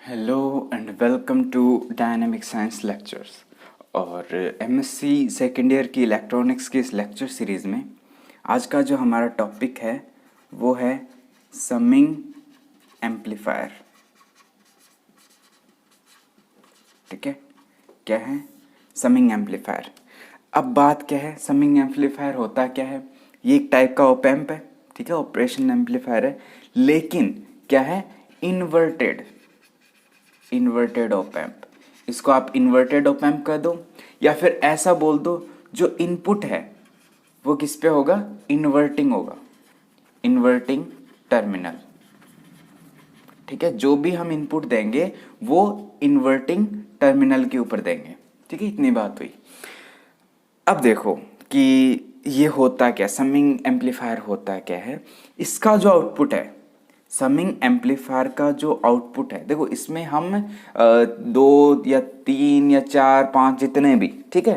Hello and welcome to dynamic science lectures. और MSc second year की electronics की इस लेक्चर सीरीज़ में आज का जो हमारा टॉपिक है वो है समिंग एम्पलीफायर। ठीक है, क्या है समिंग एम्पलीफायर। अब बात क्या है, समिंग एम्पलीफायर होता क्या है। ये एक टाइप का ऑप एम्प है, ठीक है, ऑपरेशन एम्पलीफायर है, लेकिन क्या है, इन्वर्टेड ऑप एम्प। इसको आप इन्वर्टेड ऑप एम्प कह दो या फिर ऐसा बोल दो जो इनपुट है वो किस पे होगा, इन्वर्टिंग होगा, इन्वर्टिंग टर्मिनल। ठीक है, जो भी हम इनपुट देंगे वो इन्वर्टिंग टर्मिनल के ऊपर देंगे। ठीक है, इतनी बात हुई। अब देखो कि ये होता क्या, समिंग एम्पलीफायर होता क्या है। इसका जो आउटपुट है, समिंग एम्पलीफायर का जो आउटपुट है, देखो इसमें हम 2 या 3 या 4 5 जितने भी, ठीक है,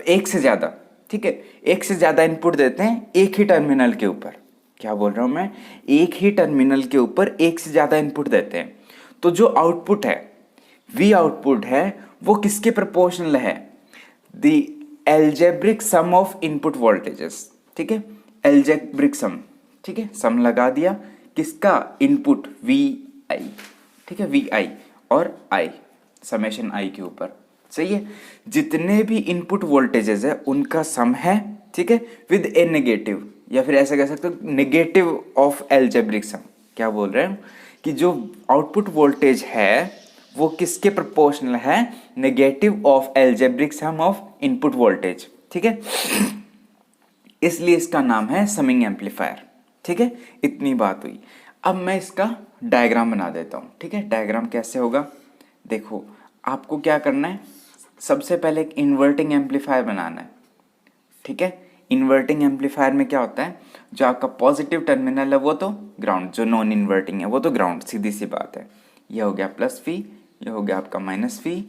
एक से ज़्यादा, ठीक है, एक से ज़्यादा इनपुट देते हैं एक ही टर्मिनल के ऊपर। क्या बोल रहा हूँ मैं, एक ही टर्मिनल के ऊपर एक से ज़्यादा इनपुट देते हैं। तो जो आउटपुट है, वी आउटपुट है, वो किसके प्रोपोर्शनल है, the algebraic sum of input voltages. ठीक है, एल्जेब्रिक सम, ठीक है, सम लगा दिया किसका, इनपुट वी आई, ठीक है, वी आई और आई, समेशन आई के ऊपर। सही है, जितने भी इनपुट वोल्टेजेस है उनका सम है, ठीक है, विद ए नेगेटिव, या फिर ऐसा कह सकते हो नेगेटिव ऑफ एल्जेब्रिक सम। क्या बोल रहे हैं कि जो आउटपुट वोल्टेज है वो किसके प्रोपोर्शनल है, negative of algebraic sum of input voltage. ठीक है, इसलिए इसका नाम है समिंग एम्पलीफायर। ठीक है, इतनी बात हुई। अब मैं इसका डायग्राम बना देता हूं। ठीक है, डायग्राम कैसे होगा, देखो आपको क्या करना है, सबसे पहले एक इन्वर्टिंग एम्पलीफायर बनाना है। ठीक है, इन्वर्टिंग एम्पलीफायर में क्या होता है, जो आपका पॉजिटिव टर्मिनल है वो तो ग्राउंड, जो नॉन इन्वर्टिंग है वो तो ग्राउंड, सीधी सी बात है। ये हो गया प्लस वी, ये हो गया आपका माइनस वी,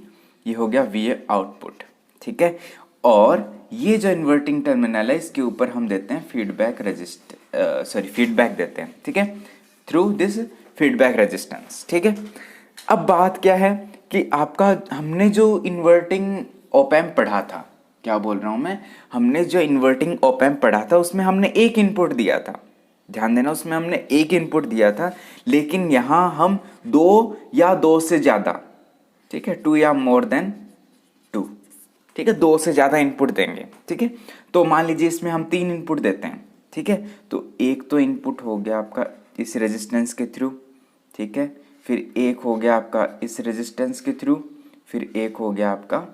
ये हो गया वी आउटपुट। ठीक है, और ये जो इन्वर्टिंग टर्मिनल है इसके ऊपर हम देते हैं फीडबैक देते हैं। ठीक है, थ्रू दिस फीडबैक रेजिस्टेंस। ठीक है, अब बात क्या है कि आपका हमने जो इन्वर्टिंग ऑप एम्प पढ़ा था, क्या बोल रहा हूं मैं, हमने जो इन्वर्टिंग ऑप एम्प पढ़ा था उसमें हमने एक इनपुट दिया था, ध्यान देना, उसमें हमने एक इनपुट दिया था, लेकिन यहां हम 2 या 2 से ज्यादा, ठीक है, 2 या मोर देन 2, ठीक है, 2 से ज्यादा इनपुट देंगे। ठीक है, तो मान लीजिए इसमें हम 3 इनपुट देते हैं। ठीक है, तो एक तो इनपुट हो गया आपका इस रेजिस्टेंस के थ्रू, ठीक है, फिर एक हो गया आपका इस रेजिस्टेंस के थ्रू, फिर एक हो गया आपका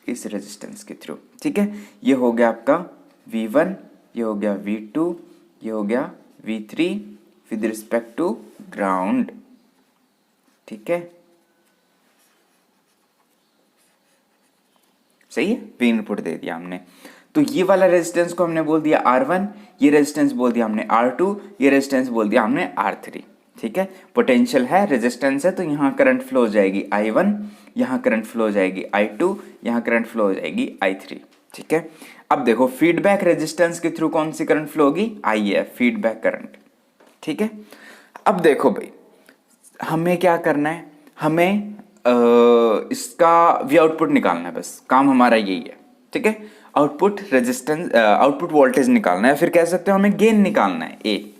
इस रेजिस्टेंस के थ्रू। ठीक है, ये हो गया आपका V1, ये हो गया V2, ये हो गया V3 with respect to ground. ठीक है, सही है, वी इनपुट दे दिया हमने। तो ये वाला रेजिस्टेंस को हमने बोल दिया R1, ये रेजिस्टेंस बोल दिया हमने R2, ये रेजिस्टेंस बोल दिया हमने R3। ठीक है, पोटेंशियल है, रेजिस्टेंस है, तो यहाँ करंट फ्लो हो जाएगी I1, यहाँ करंट फ्लो हो जाएगी I2, यहाँ करंट फ्लो हो जाएगी I3। ठीक है, अब देखो फीडबैक रेजिस्टेंस के थ्रू कौन सी करंट फ्लो होगी, IF, फीडबैक करंट। ठीक है, अब देखो भाई हमें क्या करना है, हमें इसका वी आउटपुट निकालना है, बस काम हमारा यही है। ठीक है, आउटपुट रेजिस्टेंस, आउटपुट वोल्टेज निकालना है, फिर कह सकते हो हमें गेन निकालना है ए।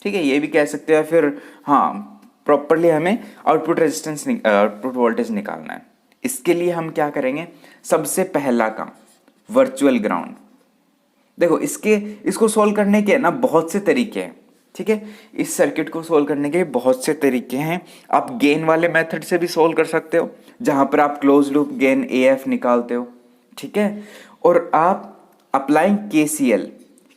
ठीक है, ये भी कह सकते हो, फिर हाँ प्रॉपरली हमें आउटपुट रेजिस्टेंस, आउटपुट वोल्टेज निकालना है। इसके लिए हम क्या करेंगे, सबसे पहला काम वर्चुअल ग्राउंड। देखो इसको सोल्व करने के ना बहुत से तरीके हैं। ठीक है, इस सर्किट को सोल्व करने के बहुत से तरीके हैं। आप गेन वाले मेथड से भी सोल्व कर सकते हो, जहां पर आप क्लोज लूप गेन AF निकालते हो। ठीक है, और आप अप्लाइंग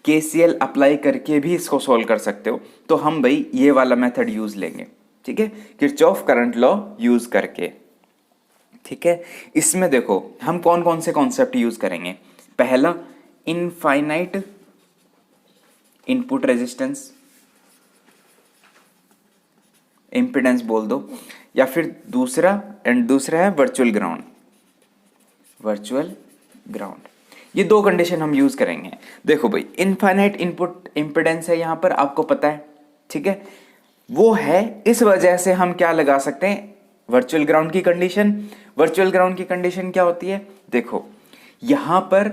केसीएल अप्लाई करके भी इसको सोल्व कर सकते हो। तो हम भाई ये वाला मेथड यूज लेंगे। ठीक है, किरचॉफ करंट लॉ यूज करके। ठीक है, इसमें देखो हम कौन कौन से कॉन्सेप्ट यूज करेंगे। पहला, इनफाइनाइट इनपुट रेजिस्टेंस, इम्पिडेंस बोल दो, या फिर दूसरा है वर्चुअल ग्राउंड। ये दो कंडीशन हम यूज करेंगे। देखो भाई, इनफाइनाइट इनपुट इम्पिडेंस है यहाँ पर, आपको पता है, ठीक है, वो है, इस वजह से हम क्या लगा सकते हैं, वर्चुअल ग्राउंड की कंडीशन। वर्चुअल ग्राउंड की कंडीशन क्या होती है, देखो यहां पर,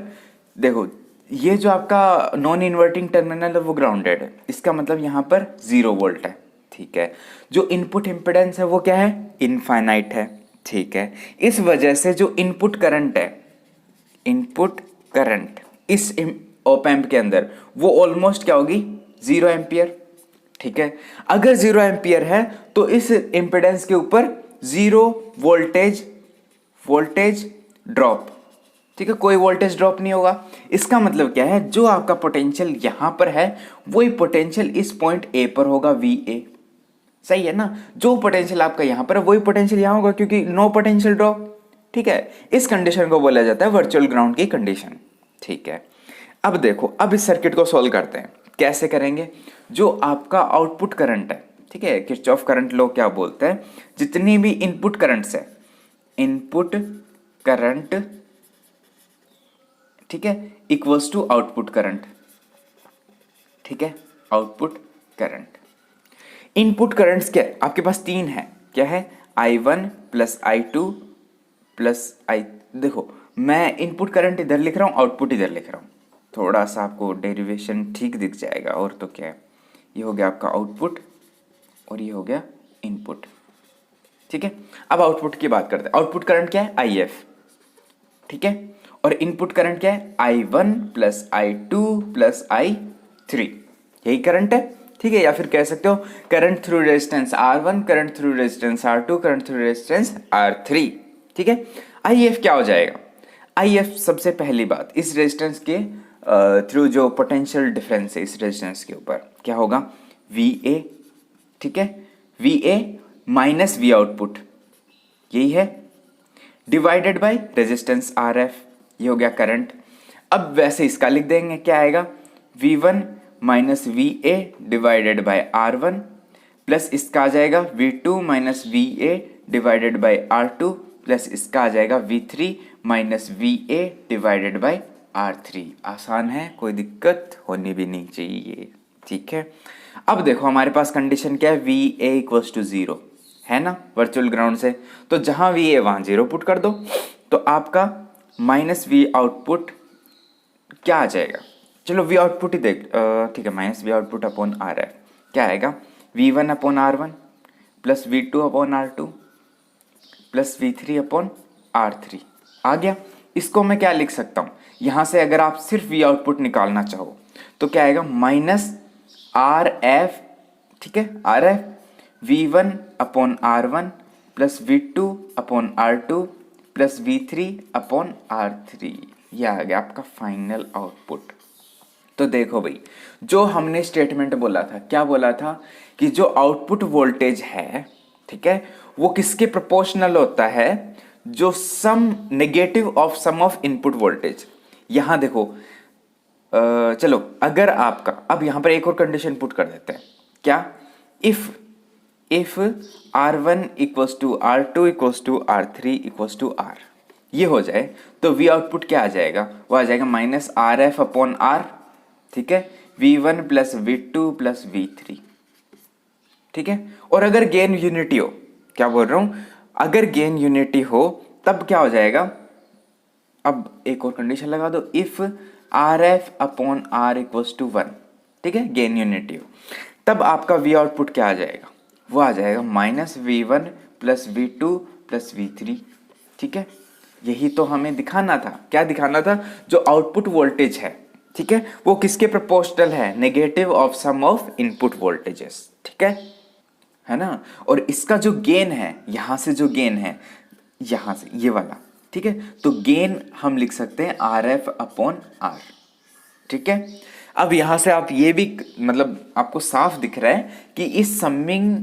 देखो ये जो आपका नॉन इन्वर्टिंग टर्मिनल है वो ग्राउंडेड है, इसका मतलब यहां पर 0 वोल्ट है, ठीक है। जो इनपुट इम्पिडेंस है वो क्या है, इनफाइनाइट है, ठीक है। इस वजह से जो इनपुट करंट है, इनपुट करंट इस ऑप एम्प के अंदर वो ऑलमोस्ट क्या होगी, 0 एम्पियर, ठीक है। अगर 0 एम्पियर है तो इस इंपेडेंस के ऊपर 0 वोल्टेज ड्रॉप, ठीक है, कोई वोल्टेज ड्रॉप नहीं होगा। इसका मतलब क्या है, जो आपका पोटेंशियल यहां पर है वही पोटेंशियल इस पॉइंट ए पर होगा, VA, सही है ना। जो पोटेंशियल आपका यहां पर है वही पोटेंशियल यहां होगा, क्योंकि नो पोटेंशियल ड्रॉप, ठीक है। इस कंडीशन को बोला जाता है वर्चुअल ग्राउंड की कंडीशन, ठीक है। अब देखो, अब इस सर्किट को सॉल्व करते हैं, कैसे करेंगे। जो आपका आउटपुट करंट है, ठीक है, किरचॉफ करंट लॉ क्या बोलते हैं, जितनी भी इनपुट करंट्स है, इनपुट करंट, ठीक है, इक्वल्स टू आउटपुट करंट, ठीक है, आउटपुट करंट। इनपुट करंट्स क्या है, आपके पास तीन है, क्या है, I1 plus I2 plus I, देखो मैं इनपुट करंट इधर लिख रहा हूं, आउटपुट इधर लिख रहा हूं, थोड़ा सा आपको डेरिवेशन ठीक दिख जाएगा, और तो क्या है, ये हो गया आपका आउटपुट और ये हो गया इनपुट, ठीक है। अब आउटपुट की बात करते हैं, आउटपुट करंट क्या है, IF, ठीक है, और इनपुट करंट क्या है, I1 plus I2 plus I3, यही करंट है, ठीक है। या फिर कह सकते हो current through resistance R1, current through resistance R2, current through resistance R3, ठीक है। IF क्या हो जाएगा, IF सबसे पहली बात, इस रेजिस्टेंस के थ्रू जो पोटेंशियल डिफरेंस है इस रेजिस्टेंस के ऊपर, क्या होगा, VA, ठीक है, VA माइनस V आउटपुट, यही है, डिवाइडेड बाय रेजिस्टेंस RF, ये हो गया करंट। अब वैसे इसका लिख देंगे, क्या आएगा, V1 minus VA divided by R1 plus इसका आ जाएगा V2 minus VA divided by R2 plus इसका आ जाएगा V3 minus VA divided by R3। आसान है, कोई दिक्कत होनी भी नहीं चाहिए, ठीक है। अब देखो हमारे पास कंडीशन क्या है, VA इक्वल्स टू 0 है ना, वर्चुअल ग्राउंड से, तो जहां VA वहां 0 पुट कर दो, तो आपका माइनस V आउटपुट क्या आ जाएगा, चलो V आउटपुट ही देख, ठीक है, minus V output upon RF क्या आएगा, V1 upon R1 plus V2 upon R2 plus V3 upon R3 आ गया। इसको मैं क्या लिख सकता हूं, यहां से अगर आप सिर्फ V आउटपुट निकालना चाहो तो क्या आएगा, माइनस RF, ठीक है, RF V1 upon R1 plus V2 upon R2 plus V3 upon R3, यह आ गया आपका फाइनल आउटपुट। तो देखो भाई, जो हमने स्टेटमेंट बोला था, क्या बोला था, कि जो आउटपुट वोल्टेज है, ठीक है, वो किसके प्रोपोर्शनल होता है, जो sum negative of sum of input voltage. यहां देखो, चलो अगर आपका, अब यहां पर एक और कंडीशन पुट कर देते हैं, क्या, if R1 equals to R2 equals to R3 equals to R, ये हो जाए तो V आउटपुट क्या आ जाएगा, वो आ जाएगा माइनस RF अपॉन R, ठीक है, V1 plus V2 plus V3, ठीक है। और अगर गेन यूनिटी हो, क्या बोल रहा हूं, अगर गेन यूनिटी हो तब क्या हो जाएगा, अब एक और कंडीशन लगा दो, if RF upon R equals to 1, ठीक है, गेन यूनिटी हो, तब आपका V आउटपुट क्या आ जाएगा, वो आ जाएगा minus V1 plus V2 plus V3, ठीक है। यही तो हमें दिखाना था, क्या दिखाना था, जो आउटपुट वोल्टेज है, ठीक है, वो किसके प्रोपोर्शनल है, negative of sum of input voltages, ठीक है ना। और इसका जो गेन है, यहां से जो गेन है, यहां से ये वाला, ठीक है, तो गेन हम लिख सकते हैं RF अपॉन R, ठीक है। अब यहां से आप ये भी, मतलब आपको साफ दिख रहा है कि इस समिंग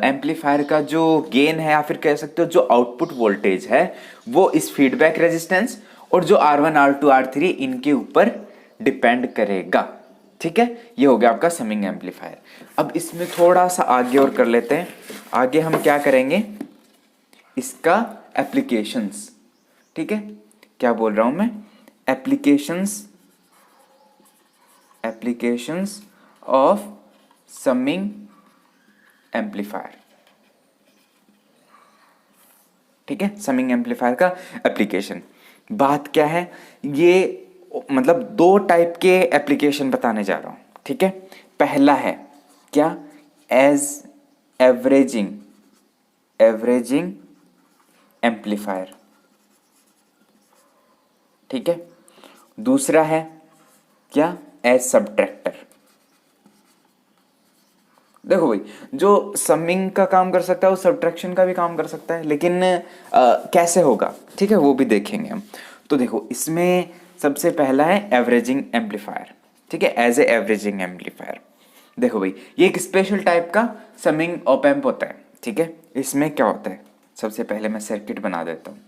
एम्पलीफायर का जो गेन है, या फिर कह सकते हो जो आउटपुट वोल्टेज है, वो इस फीडबैक रेजिस्टेंस और जो R1 R2 R3 इनके ऊपर डिपेंड करेगा, ठीक है। ये हो गया आपका समिंग एम्पलीफायर। अब इसमें थोड़ा सा आगे और कर लेते हैं, आगे हम क्या करेंगे, इसका एप्लीकेशंस, ठीक है, क्या बोल रहा हूं मैं, एप्लीकेशंस ऑफ समिंग एम्पलीफायर। ठीक है, समिंग एम्पलीफायर का एप्लीकेशन। बात क्या है, ये मतलब दो टाइप के एप्लीकेशन बताने जा रहा हूं। ठीक है, पहला है क्या, एज एवरेजिंग एम्पलीफायर। ठीक है, दूसरा है क्या, एज सब्ट्रैक्टर। देखो भाई, जो समिंग का काम कर सकता है वो सब्ट्रैक्शन का भी काम कर सकता है, लेकिन कैसे होगा, ठीक है, वो भी देखेंगे हम। तो देखो, इसमें सबसे पहला है एवरेजिंग एम्पलीफायर। ठीक है, एज ए एवरेजिंग एम्पलीफायर। देखो भाई, ये एक स्पेशल टाइप का समिंग ऑप एम्प होता है। ठीक है, इसमें क्या होता है, सबसे पहले मैं सर्किट बना देता हूँ।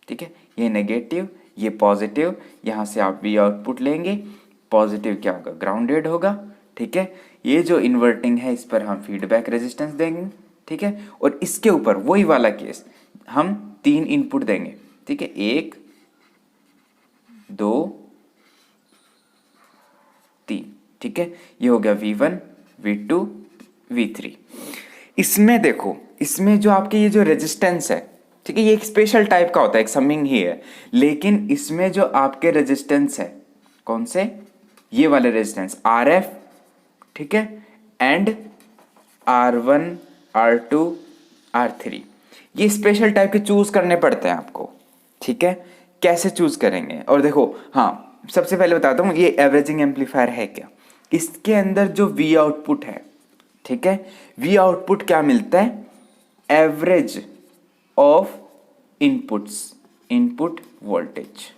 ठीक है, ये नेगेटिव, ये पॉजिटिव, यहाँ से आप वी आउटपुट लेंगे, पॉजिटिव क्या होगा, ग्राउंडेड होगा। ठीक है, ये जो इन्वर्टिंग है इस पर हम फीडबैक रेजिस्टेंस देंगे। ठीक है, और इसके ऊपर वही वाला केस, हम 3 इनपुट देंगे। ठीक है, 1 2 3। ठीक है, ये हो गया V1 V2 V3। इसमें देखो, इसमें जो आपके ये जो रेजिस्टेंस है, ठीक है, ये एक स्पेशल टाइप का होता है, एक समिंग ही है, लेकिन इसमें जो आपके रेजिस्टेंस है, कौन से, ये वाले रेजिस्टेंस RF, ठीक है, एंड R1 R2 R3, ये स्पेशल टाइप के चूज करने पड़ते हैं आपको। ठीक है, कैसे चूज करेंगे, और देखो, हाँ, सबसे पहले बताता हूँ ये एवरेजिंग एम्पलीफायर है क्या। इसके अंदर जो V आउटपुट है, ठीक है, V आउटपुट क्या मिलता है, एवरेज ऑफ इनपुट वोल्टेज।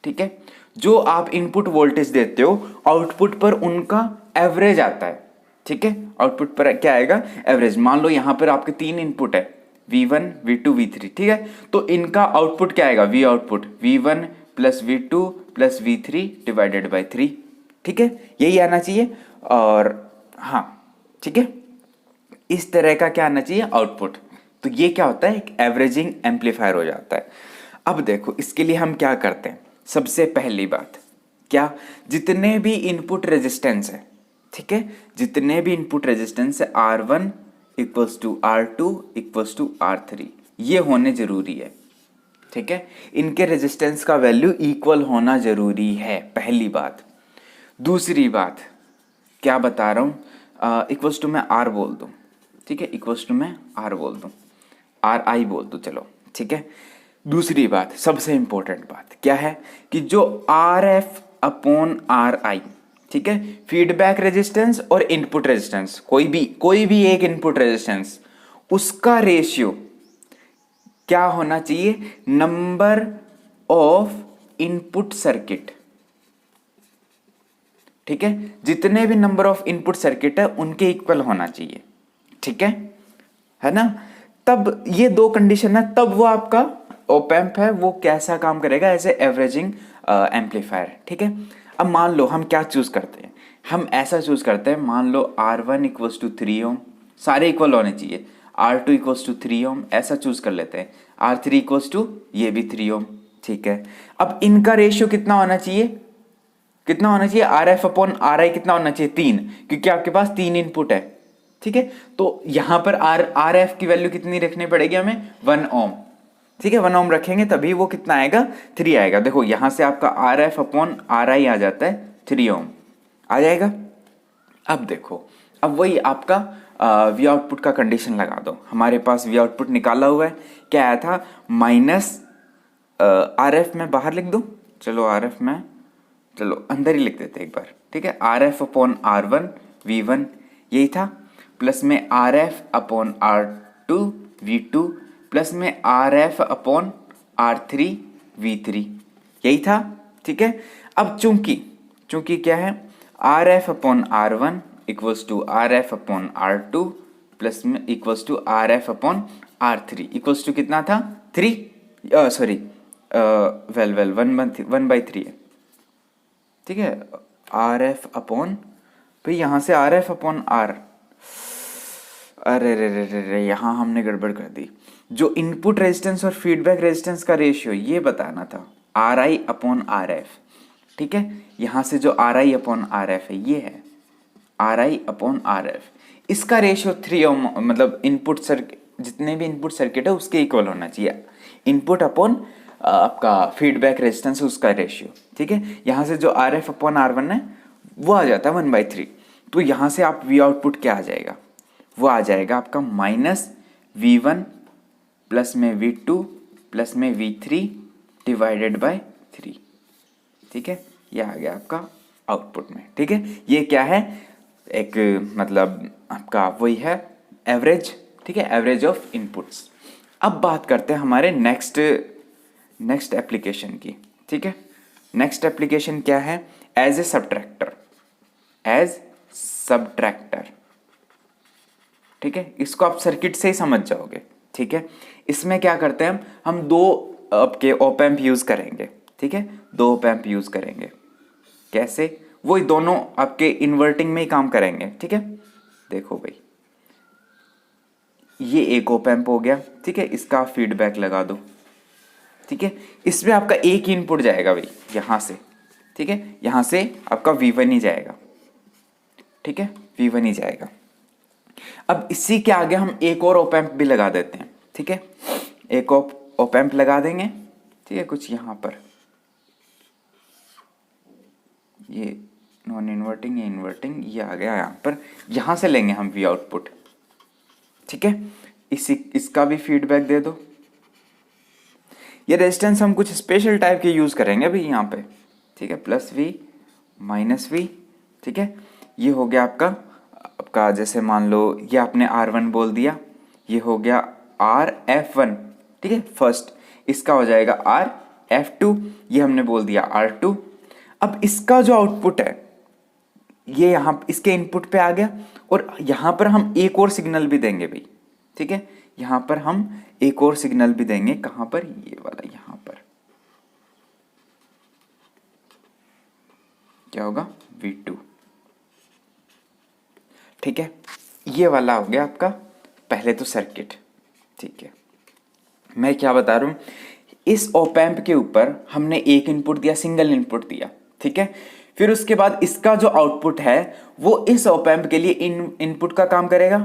ठीक है, जो आप इनपुट वोल्टेज देते हो, आउटपुट पर उनका एवरेज आता है। ठीक है, आउटपुट पर क्या आएगा, एवरेज। मान लो यहां पर आपके 3 इनपुट है, V1 V2 V3। ठीक है, तो इनका आउटपुट क्या आएगा, V output V1 plus V2 plus V3 divided by 3। ठीक है, यही आना चाहिए। और हाँ, ठीक है, इस तरह का क्या आना चाहिए आउटपुट। तो ये क्या होता है, एक एवरेजिंग एम्पलीफायर हो जाता है। अब देखो, इसके लिए हम क्या करते हैं, सबसे पहली बात क्या, जितने भी इनपुट रेजिस्टेंस है, ठीक है, जितने भी इनपुट रेजिस्टेंस है, R1 equals to R2 equals to R3, ये होने जरूरी है। ठीक है, इनके रेजिस्टेंस का वैल्यू इक्वल होना जरूरी है, पहली बात। दूसरी बात क्या बता रहा हूं, इक्वल्स टू मैं R बोल दूं। ठीक है, इक्वल्स टू मैं R बोल दूं, RI बोल दूं, चलो। ठीक है, दूसरी बात, सबसे इंपॉर्टेंट बात क्या है, कि जो RF अपॉन RI, ठीक है, फीडबैक रेजिस्टेंस और इनपुट रेजिस्टेंस, कोई भी एक इनपुट रेजिस्टेंस, उसका रेशियो क्या होना चाहिए, नंबर ऑफ इनपुट सर्किट। ठीक है, जितने भी नंबर ऑफ इनपुट सर्किट है उनके इक्वल होना चाहिए। ठीक है ना, तब ये दो कंडीशन है, तब वो आपका ऑप एम्प है वो कैसा काम करेगा, एज ए एवरेजिंग एम्पलीफायर। ठीक है, अब मान लो हम क्या चूज करते हैं, हम ऐसा चूज करते हैं, मान लो R1 इक्वल्स टू 3 ओम, सारे इक्वल होने चाहिए, R2 इक्वल्स टू 3 ओम, ऐसा चूज कर लेते हैं, R3 इक्वल्स टू ये भी 3 ओम। ठीक है, अब इनका रेशियो कितना होना चाहिए, कितना होना चाहिए, RF अपॉन RI कितना होना चाहिए, 3, क्योंकि आपके पास 3 इनपुट है। ठीक है, तो यहां पर RF की वैल्यू कितनी रखनी पड़ेगी हमें, 1 ओम। ठीक है, 1 ओम रखेंगे तभी वो कितना आएगा, 3 आएगा। देखो यहां से आपका RF अपॉन RI आ जाता है 3 ओम आ जाएगा। अब देखो, अब वही आपका वी आउटपुट का कंडीशन लगा दो। हमारे पास वी आउटपुट निकाला हुआ है, क्या आया था, माइनस RF में बाहर लिख दो, चलो RF में, चलो अंदर ही लिख देते एक बार। ठीक है, RF अपॉन R1 V1 यही था, प्लस में RF अपॉन R2 V2 प्लस में RF अपॉन R3 V3 यही था। ठीक है, अब चूंकि क्या है, RF upon R1 equals to RF अपॉन R2 प्लस में equals to RF upon R3 equals to कितना था, 3, सॉरी, 1/3 है। ठीक है, RF अपॉन, भाई यहां से RF अपॉन R, अरे रे रे रे रे, यहां हमने गड़बड़ कर दी। जो इनपुट रेजिस्टेंस और फीडबैक रेजिस्टेंस का रेशियो ये बताना था। Are I upon R F, ठीक है। यहाँ से जो are I upon R F है ये है are I upon R F. इसका रेशियो 3 ओम, मतलब इनपुट सर्किट, जितने भी इनपुट सर्किट है उसके इक्वल होना चाहिए। इनपुट अपॉन आपका फीडबैक रेजिस्टेंस उसका रेशियो, ठीक है। यहाँ से जो R F upon R one है वो आ जाता है 1/3। तो यहाँ से आप वी आउटपुट क्या आ जाएगा, वो आ जाएगा आपका माइनस वी वन प्लस में वी टू प्लस में वी थ्री डिवाइडेड बाय 3, ठीक है। ये आ गया आपका आउटपुट में, ठीक है। ये क्या है, एक मतलब आपका वही है एवरेज, ठीक है, एवरेज ऑफ इनपुट्स। अब बात करते हैं हमारे नेक्स्ट एप्लीकेशन की, ठीक है। नेक्स्ट एप्लीकेशन क्या है, as a subtractor, as subtractor, ठीक है। इसको आप सर्किट से ही समझ जाओगे, ठीक है। इसमें क्या करते हैं हम दो आपके ऑप एम्प यूज करेंगे, ठीक है। दो ऑप एम्प यूज करेंगे, कैसे, वही दोनों आपके इन्वर्टिंग में ही काम करेंगे, ठीक है। देखो भाई, ये एक ऑप एम्प हो गया, ठीक है। इसका फीडबैक लगा दो, ठीक है। इसमें आपका एक ही इनपुट जाएगा भाई यहां से, ठीक है। यहां से आपका V1 ही जाएगा, ठीक है, V1 ही जाएगा। अब इसी के आगे हम एक और ऑप एम्प भी लगा देते हैं, ठीक है। एक ऑप एम्प लगा देंगे, ठीक है, कुछ यहां पर, ये नॉन इन्वर्टिंग, ये इन्वर्टिंग, ये आ गया यहां पर। यहां से लेंगे हम वी आउटपुट, ठीक है। इसका भी फीडबैक दे दो। ये रेजिस्टेंस हम कुछ स्पेशल टाइप के यूज करेंगे अभी यहाँ पे, ठीक है। प्लस वी माइनस वी, ठीक है। ये हो गया आपका जैसे मान लो ये आपने R1 बोल दिया, ये हो गया RF1, ठीक है, फर्स्ट। इसका हो जाएगा RF2, ये हमने बोल दिया R2। अब इसका जो आउटपुट है ये यहाँ इसके इनपुट पे आ गया, और यहाँ पर हम एक और सिग्नल भी देंगे भाई, ठीक है। यहाँ पर हम एक और सिग्नल भी देंगे, कहाँ पर, ये वाला, यहाँ पर क्या होगा, V2, ठीक है। ये वाला हो गया आपका पहले तो सर्किट, ठीक है। मैं क्या बता रहा हूं, इस ऑप एम्प के ऊपर हमने एक इनपुट दिया, सिंगल इनपुट दिया, ठीक है। फिर उसके बाद इसका जो आउटपुट है वो इस ऑप एम्प के लिए इनपुट का काम करेगा।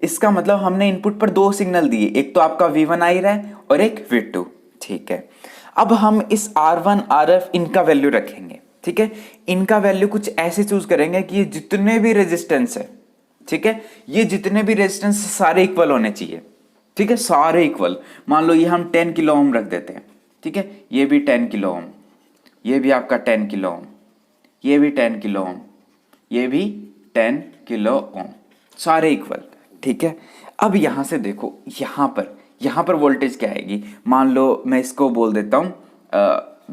इसका मतलब हमने इनपुट पर दो सिग्नल दिए, एक तो आपका V1 आ ही रहा है और एक V2, ठीक है। अब हम इस R1 RF इनका वैल्यू रखेंगे, ठीक है। इनका वैल्यू कुछ ऐसे चूज करेंगे कि ये जितने भी रेजिस्टेंस है, ठीक है, ये जितने भी रेजिस्टेंस सारे इक्वल होने चाहिए, ठीक है, सारे इक्वल। मान लो ये हम 10 किलो ओम रख देते हैं, ठीक है। ये भी 10 किलो ओम, ये भी आपका 10 किलो ओम, ये भी 10 किलो ओम, ये भी 10 किलो ओम, सारे इक्वल, ठीक है। अब यहां से देखो, यहां पर वोल्टेज क्या आएगी, मान लो मैं इसको बोल देता हूं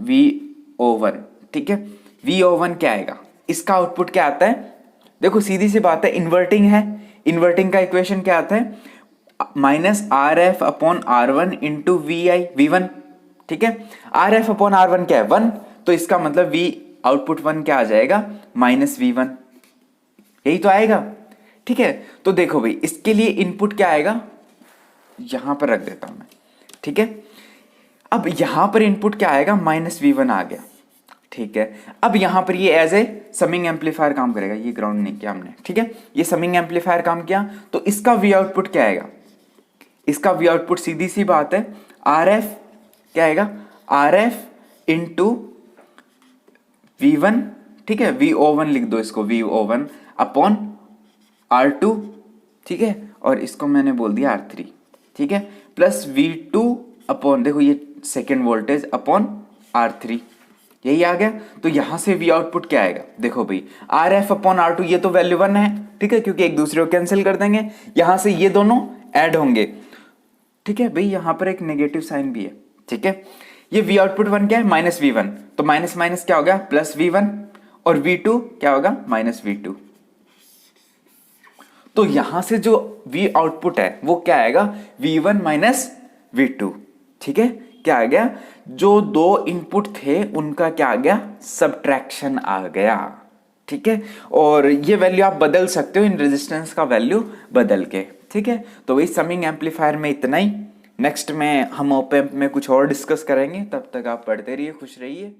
VO1, ठीक है। VO1 क्या आएगा, इसका आउटपुट क्या आता है, देखो सीधी सी बात है, इन्वर्टिंग है, इन्वर्टिंग का इक्वेशन क्या आता है, -RF upon R1 into V1, ठीक है। RF अपॉन R1 क्या है, 1, तो इसका मतलब V आउटपुट 1 क्या आ जाएगा, -V1, यही तो आएगा, ठीक है। तो देखो भाई, इसके लिए इनपुट क्या आएगा, यहां पर रख देता हूं मैं, ठीक है। अब यहां पर इनपुट क्या आएगा, -V1 आ गया, ठीक है। अब यहां पर ये एज ए समिंग एम्पलीफायर काम करेगा, ये ग्राउंड नहीं किया हमने, ठीक है। ये समिंग एम्पलीफायर काम किया, तो इसका वी आउटपुट क्या आएगा, इसका वी आउटपुट सीधी सी बात है, RF क्या आएगा, RF इंटू V1, ठीक है। VO1 लिख दो, इसको VO1 अपॉन R2, ठीक है, और इसको मैंने बोल दिया R3, ठीक है, प्लस V2 अपॉन, देखो ये सेकेंड वोल्टेज अपॉन R3, यही आ गया। तो यहां से V आउटपुट क्या आएगा, देखो भाई RF अपॉन R2, ये तो वैल्यू 1 है, ठीक है, क्योंकि एक दूसरे को कैंसिल कर देंगे, यहां से ये दोनों ऐड होंगे, ठीक है भाई। यहां पर एक नेगेटिव साइन भी है, ठीक है। ये V आउटपुट 1 क्या है, -V1, तो माइनस माइनस क्या होगा, +V1, और V2 क्या होगा, -V2। तो यहां से जो V आउटपुट है वो क्या आएगा, V1 -V2, ठीक है। क्या आ गया, जो दो इनपुट थे उनका क्या आ गया, सब्ट्रैक्शन आ गया, ठीक है। और ये वैल्यू आप बदल सकते हो इन रेजिस्टेंस का वैल्यू बदल के, ठीक है। तो वही समिंग एम्पलीफायर में इतना ही, नेक्स्ट में हम ओप एम्प में कुछ और डिस्कस करेंगे, तब तक आप पढ़ते रहिए, खुश रहिए।